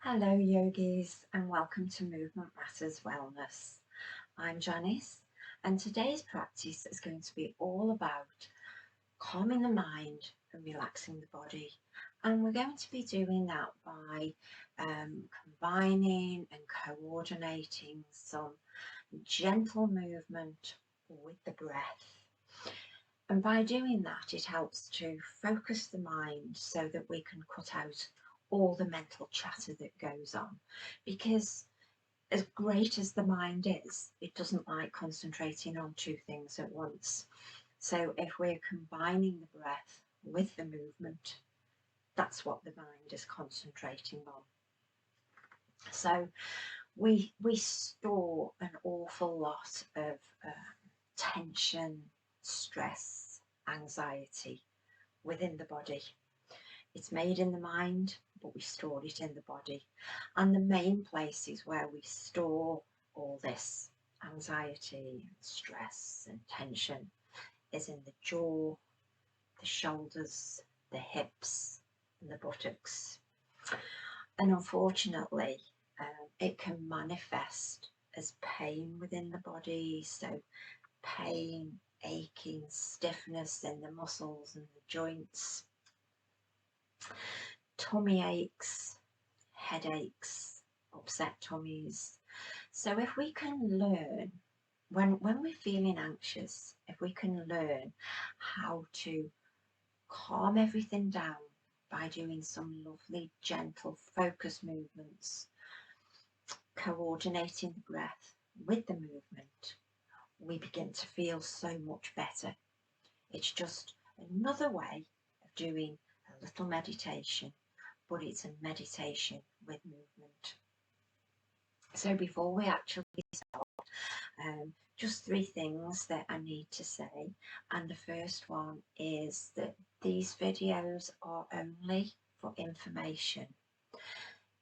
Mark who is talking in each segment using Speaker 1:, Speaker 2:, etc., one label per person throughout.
Speaker 1: Hello yogis and welcome to Movement Matters Wellness. I'm Janice and today's practice is going to be all about calming the mind and relaxing the body, and we're going to be doing that by combining and coordinating some gentle movement with the breath. And by doing that, it helps to focus the mind so that we can cut out all the mental chatter that goes on. Because as great as the mind is, it doesn't like concentrating on two things at once. So if we're combining the breath with the movement, that's what the mind is concentrating on. So we store an awful lot of tension, stress, anxiety within the body. It's made in the mind, but we store it in the body. And the main places where we store all this anxiety, stress, and tension is in the jaw, the shoulders, the hips, and the buttocks. And unfortunately, it can manifest as pain within the body. So pain, aching, stiffness in the muscles and the joints, tummy aches, headaches, upset tummies. So if we can learn, when we're feeling anxious, if we can learn how to calm everything down by doing some lovely, gentle, focus movements, coordinating the breath with the movement, we begin to feel so much better. It's just another way of doing a little meditation, but it's a meditation with movement. So before we actually start, just three things that I need to say. And the first one is that these videos are only for information.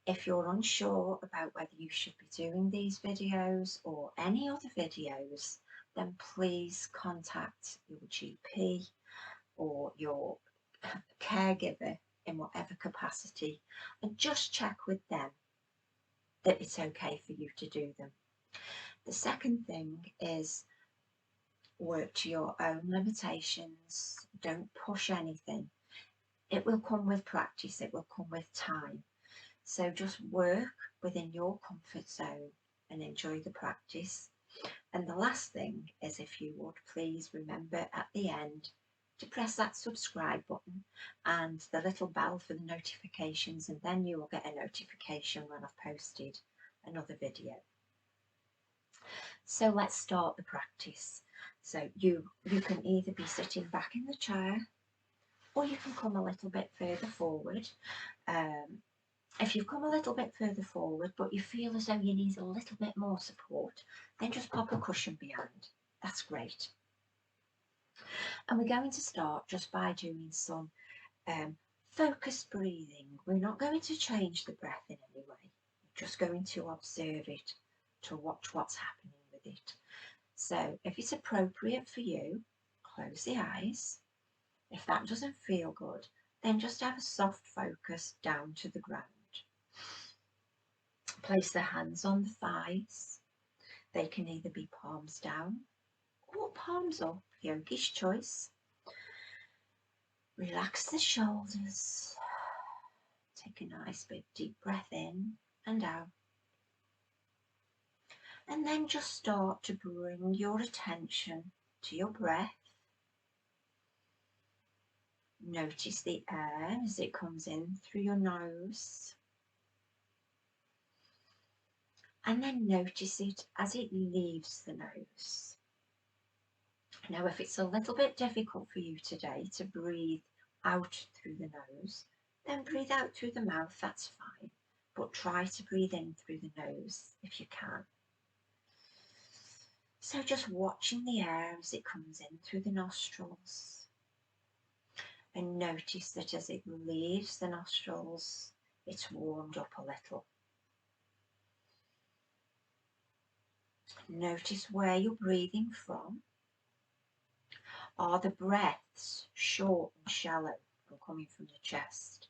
Speaker 1: If you're unsure about whether you should be doing these videos or any other videos, then please contact your GP or your caregiver in whatever capacity and just check with them that it's okay for you to do them. The second thing is work to your own limitations. Don't push anything. It will come with practice, it will come with time. So just work within your comfort zone and enjoy the practice. And the last thing is, if you would please remember at the end to press that subscribe button and the little bell for the notifications, and then you will get a notification when I've posted another video. So let's start the practice. So you can either be sitting back in the chair or you can come a little bit further forward. If you've come a little bit further forward but you feel as though you need a little bit more support, then just pop a cushion behind. That's great. And we're going to start just by doing some focused breathing. We're not going to change the breath in any way. We're just going to observe it, to watch what's happening with it. So if it's appropriate for you, close the eyes. If that doesn't feel good, then just have a soft focus down to the ground. Place the hands on the thighs. They can either be palms down or palms up, yogi's choice. Relax the shoulders. Take a nice big deep breath in and out. And then just start to bring your attention to your breath. Notice the air as it comes in through your nose. And then notice it as it leaves the nose. Now, if it's a little bit difficult for you today to breathe out through the nose, then breathe out through the mouth, that's fine. But try to breathe in through the nose if you can. So just watching the air as it comes in through the nostrils. And notice that as it leaves the nostrils, it's warmed up a little. Notice where you're breathing from. Are the breaths short and shallow and coming from the chest?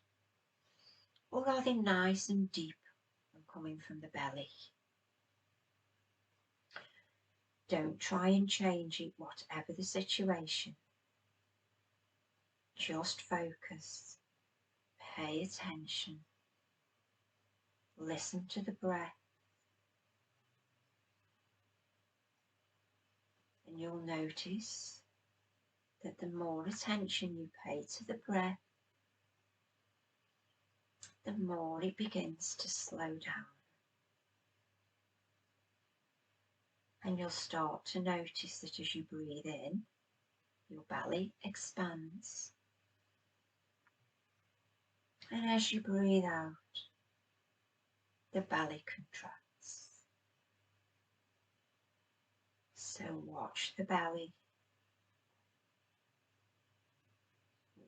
Speaker 1: Or are they nice and deep coming from the belly. Don't try and change it, whatever the situation. Just focus, pay attention, listen to the breath, and you'll notice that the more attention you pay to the breath, the more it begins to slow down. And you'll start to notice that as you breathe in, your belly expands. And as you breathe out, the belly contracts. So watch the belly,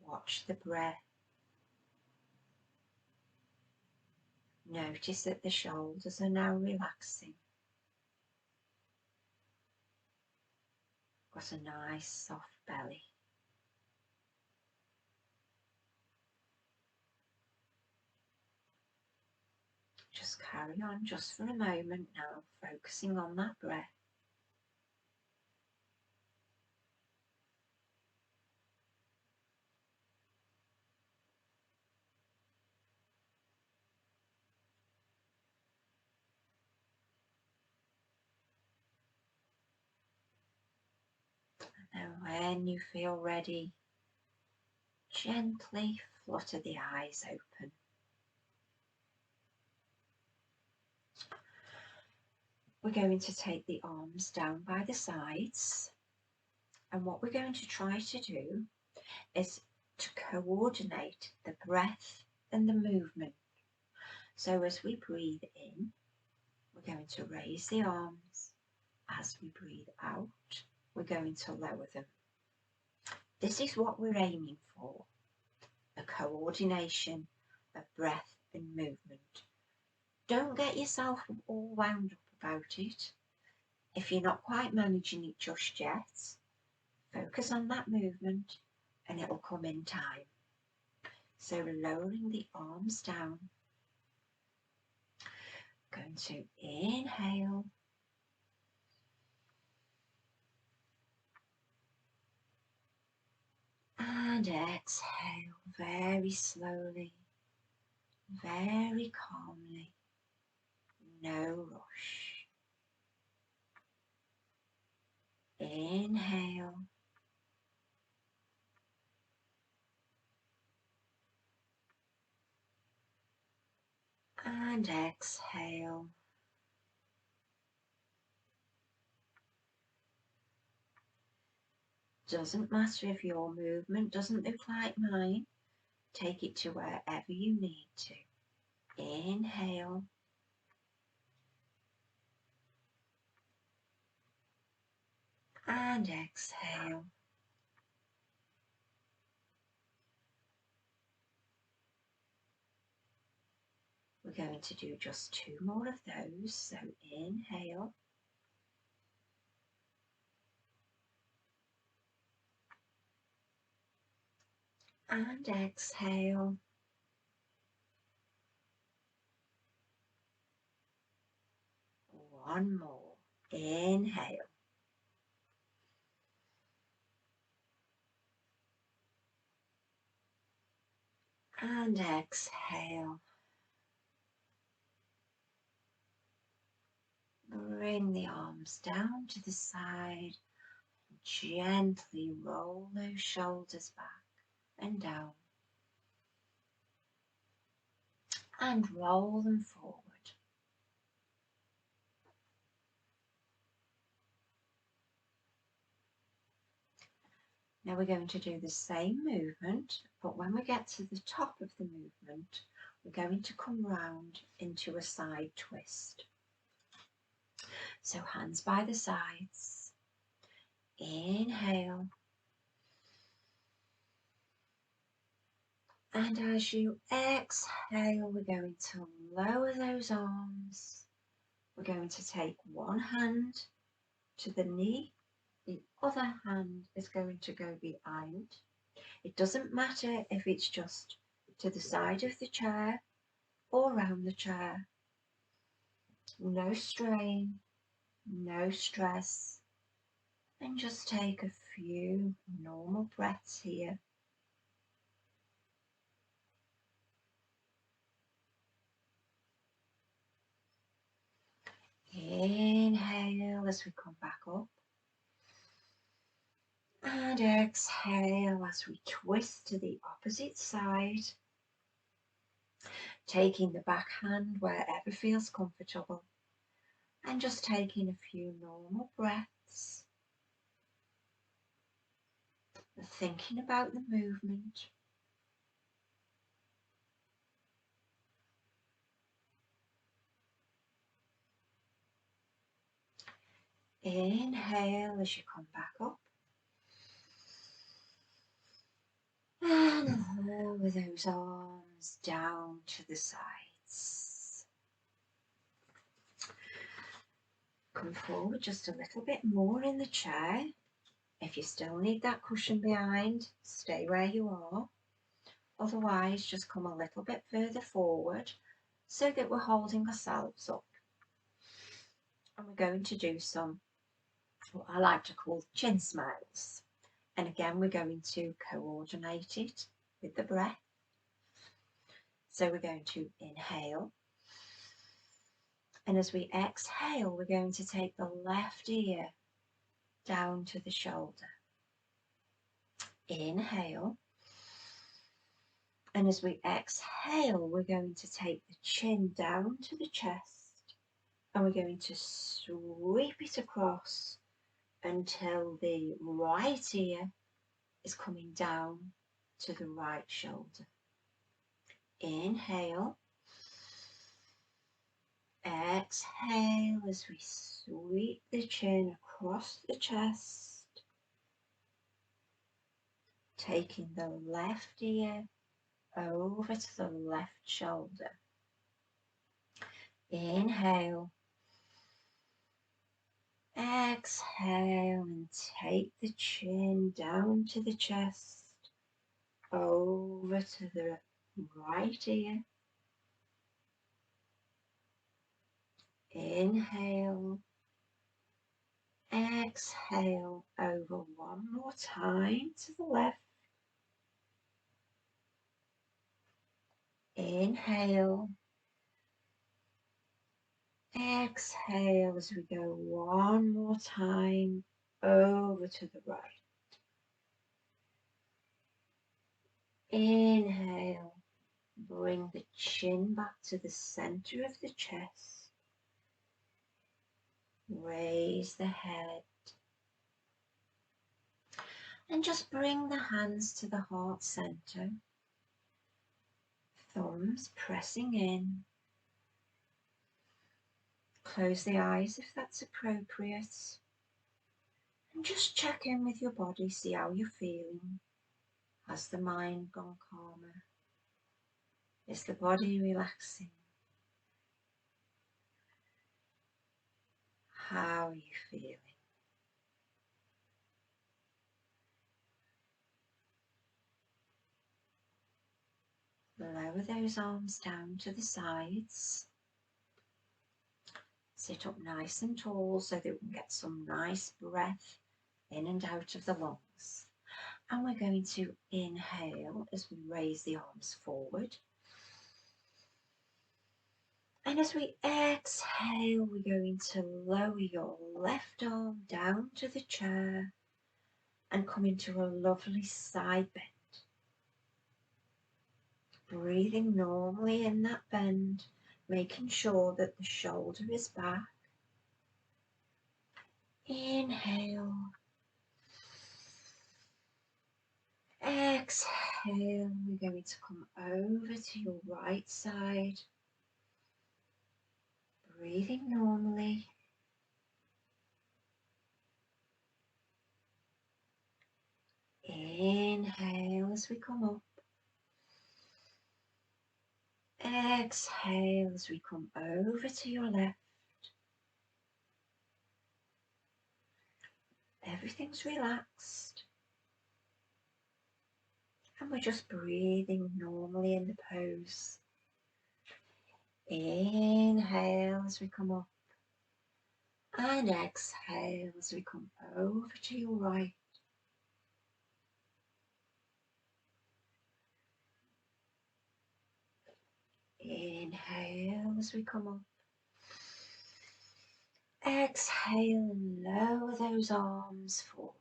Speaker 1: watch the breath. Notice that the shoulders are now relaxing. Got a nice soft belly. Just carry on just for a moment now, focusing on that breath. And when you feel ready, gently flutter the eyes open. We're going to take the arms down by the sides, and what we're going to try to do is to coordinate the breath and the movement. So as we breathe in, we're going to raise the arms. As we breathe out, we're going to lower them. This is what we're aiming for, a coordination of breath and movement. Don't get yourself all wound up about it. If you're not quite managing it just yet, focus on that movement and it will come in time. So lowering the arms down, going to inhale, and exhale very slowly, very calmly, no rush. Inhale, and exhale. Doesn't matter if your movement doesn't look like mine. Take it to wherever you need to. Inhale. And exhale. We're going to do just 2 more of those. So inhale. And exhale. One more. Inhale. And exhale. Bring the arms down to the side. Gently roll those shoulders back and down. And roll them forward. Now we're going to do the same movement, but when we get to the top of the movement, we're going to come round into a side twist. So hands by the sides. Inhale. And as you exhale, we're going to lower those arms. We're going to take one hand to the knee. The other hand is going to go behind. It doesn't matter if it's just to the side of the chair or round the chair. No strain, no stress, and just take a few normal breaths here. Inhale as we come back up, and exhale as we twist to the opposite side, taking the back hand wherever feels comfortable, and just taking a few normal breaths, thinking about the movement. Inhale as you come back up, and lower those arms down to the sides. Come forward just a little bit more in the chair. If you still need that cushion behind, stay where you are. Otherwise, just come a little bit further forward so that we're holding ourselves up. And we're going to do some, what I like to call chin smiles. And again, we're going to coordinate it with the breath. So we're going to inhale. And as we exhale, we're going to take the left ear down to the shoulder. Inhale. And as we exhale, we're going to take the chin down to the chest. And we're going to sweep it across until the right ear is coming down to the right shoulder. Inhale. Exhale as we sweep the chin across the chest, taking the left ear over to the left shoulder. Inhale. Exhale and take the chin down to the chest, over to the right ear. Inhale. Exhale over one more time to the left. Inhale. Exhale as we go one more time over to the right. Inhale. Bring the chin back to the center of the chest. Raise the head. And just bring the hands to the heart center. Thumbs pressing in. Close the eyes if that's appropriate. And just check in with your body, see how you're feeling. Has the mind gone calmer? Is the body relaxing? How are you feeling? Lower those arms down to the sides. Sit up nice and tall so that we can get some nice breath in and out of the lungs. And we're going to inhale as we raise the arms forward. And as we exhale, we're going to lower your left arm down to the chair and come into a lovely side bend. Breathing normally in that bend, making sure that the shoulder is back. Inhale. Exhale, we're going to come over to your right side. Breathing normally. Inhale as we come up. Exhale as we come over to your left. Everything's relaxed. And we're just breathing normally in the pose. Inhale as we come up, and exhale as we come over to your right. Inhale as we come up. Exhale and lower those arms forward.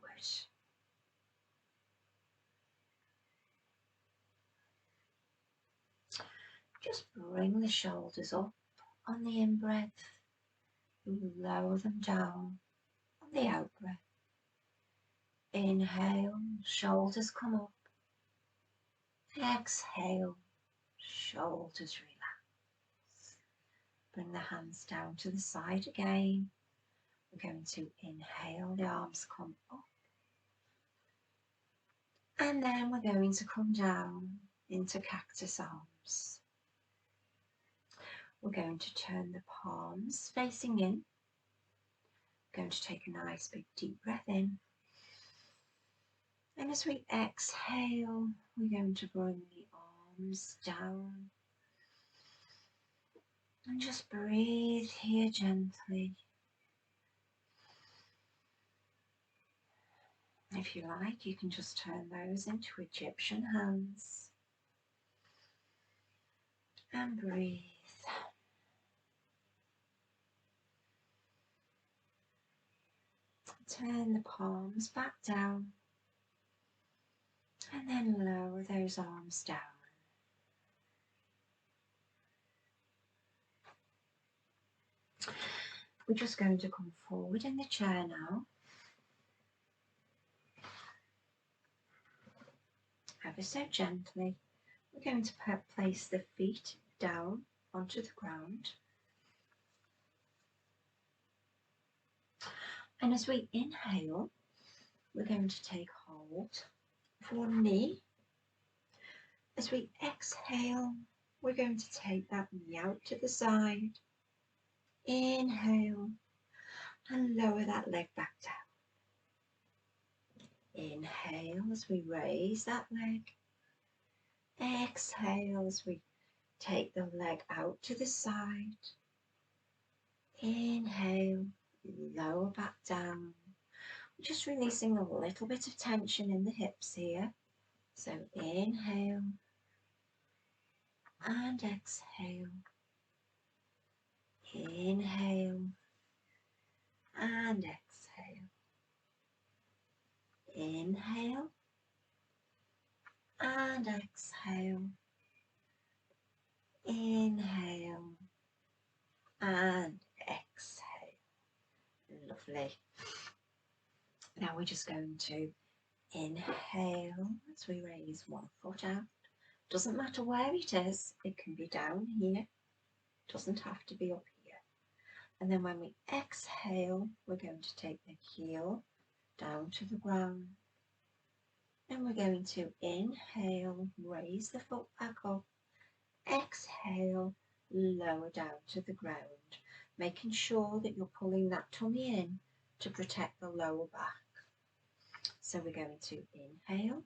Speaker 1: Just bring the shoulders up on the in-breath. Lower them down on the out-breath. Inhale, shoulders come up. Exhale, shoulders relax. Bring the hands down to the side again. We're going to inhale, the arms come up. And then we're going to come down into cactus arms. We're going to turn the palms facing in. We're going to take a nice big deep breath in. And as we exhale, we're going to bring the arms down. And just breathe here gently. If you like, you can just turn those into Egyptian hands. And breathe. Turn the palms back down. And then lower those arms down. We're just going to come forward in the chair now. Ever so gently, we're going to place the feet down onto the ground. And as we inhale, we're going to take hold of one knee. As we exhale, we're going to take that knee out to the side. Inhale and lower that leg back down. Inhale as we raise that leg. Exhale as we take the leg out to the side. Inhale, lower back down. We're just releasing a little bit of tension in the hips here. So inhale and exhale. Inhale and exhale. Inhale and exhale. Inhale and exhale. Lovely. Now we're just going to inhale as we raise one foot out. Doesn't matter where it is, it can be down here, doesn't have to be up here. And then when we exhale, we're going to take the heel down to the ground. And we're going to inhale, raise the foot back up. Exhale, lower down to the ground, making sure that you're pulling that tummy in to protect the lower back. So we're going to inhale,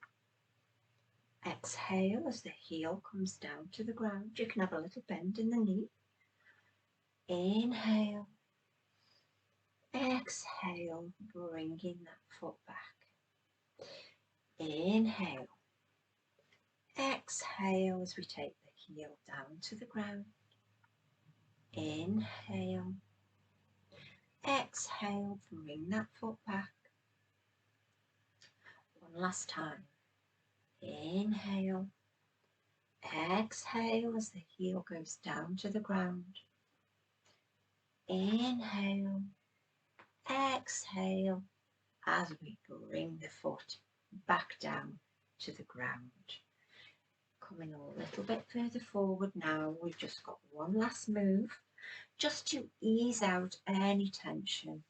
Speaker 1: exhale as the heel comes down to the ground. You can have a little bend in the knee. Inhale, exhale, bringing that foot back. Inhale, exhale as we take the heel down to the ground. Inhale, exhale, bring that foot back. One last time. Inhale, exhale as the heel goes down to the ground. Inhale, exhale as we bring the foot back down to the ground. Coming a little bit further forward now, we've just got one last move just to ease out any tension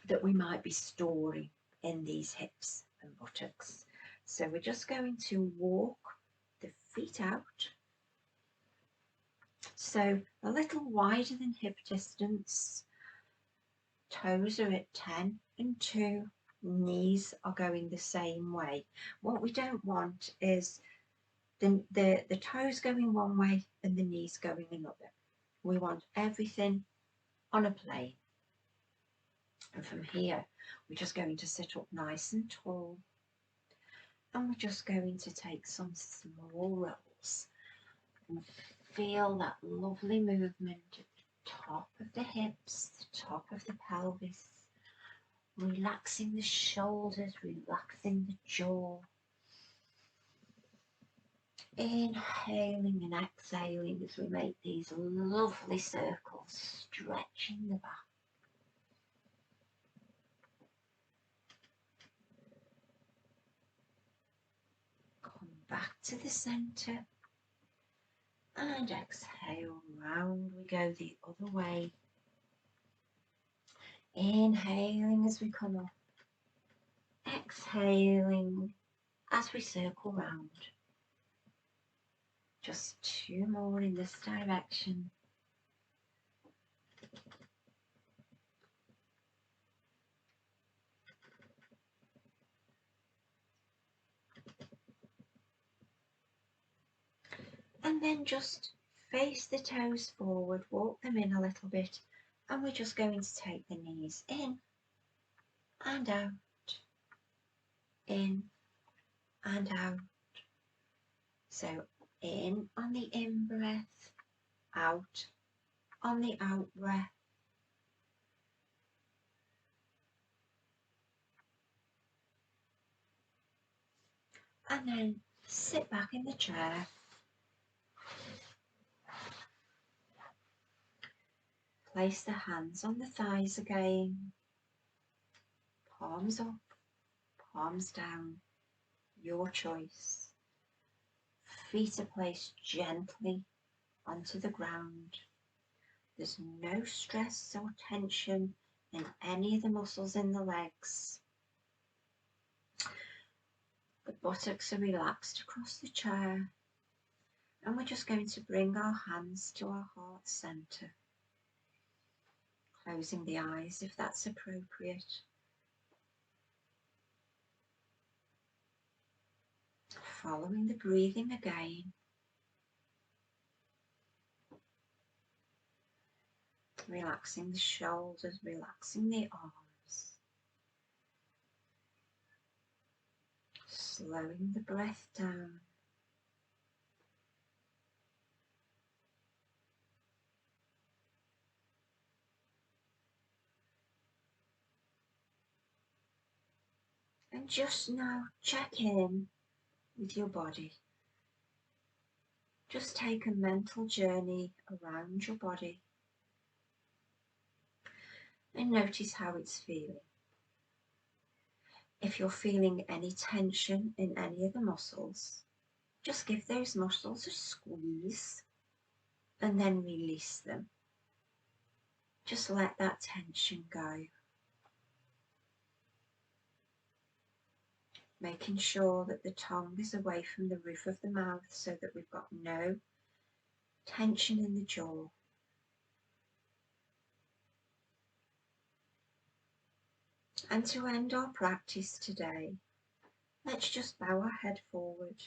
Speaker 1: that we might be storing in these hips and buttocks. So we're just going to walk the feet out. So a little wider than hip distance. Toes are at 10 and 2. Knees are going the same way. What we don't want is the toes going one way and the knees going another. We want everything on a plane. And from here, we're just going to sit up nice and tall. And we're just going to take some small rolls and feel that lovely movement at the top of the hips, the top of the pelvis, relaxing the shoulders, relaxing the jaw. Inhaling and exhaling as we make these lovely circles, stretching the back. Come back to the centre and exhale, round we go the other way. Inhaling as we come up, exhaling as we circle round. Just 2 more in this direction. And then just face the toes forward, walk them in a little bit, and we're just going to take the knees in and out, in and out. So in on the in breath, out on the out breath. And then sit back in the chair. Place the hands on the thighs again. Palms up, palms down, your choice. Feet are placed gently onto the ground. There's no stress or tension in any of the muscles in the legs. The buttocks are relaxed across the chair, and we're just going to bring our hands to our heart centre, closing the eyes if that's appropriate. Following the breathing again. Relaxing the shoulders, relaxing the arms. Slowing the breath down. And just now check in with your body. Just take a mental journey around your body and notice how it's feeling. If you're feeling any tension in any of the muscles, just give those muscles a squeeze and then release them. Just let that tension go. Making sure that the tongue is away from the roof of the mouth so that we've got no tension in the jaw. And to end our practice today, let's just bow our head forward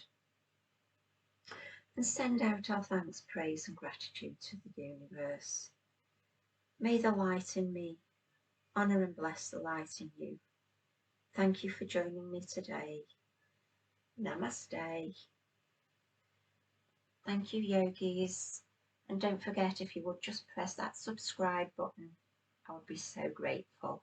Speaker 1: and send out our thanks, praise and gratitude to the universe. May the light in me honour and bless the light in you. Thank you for joining me today. Namaste. Thank you, yogis. And don't forget, if you would just press that subscribe button, I would be so grateful.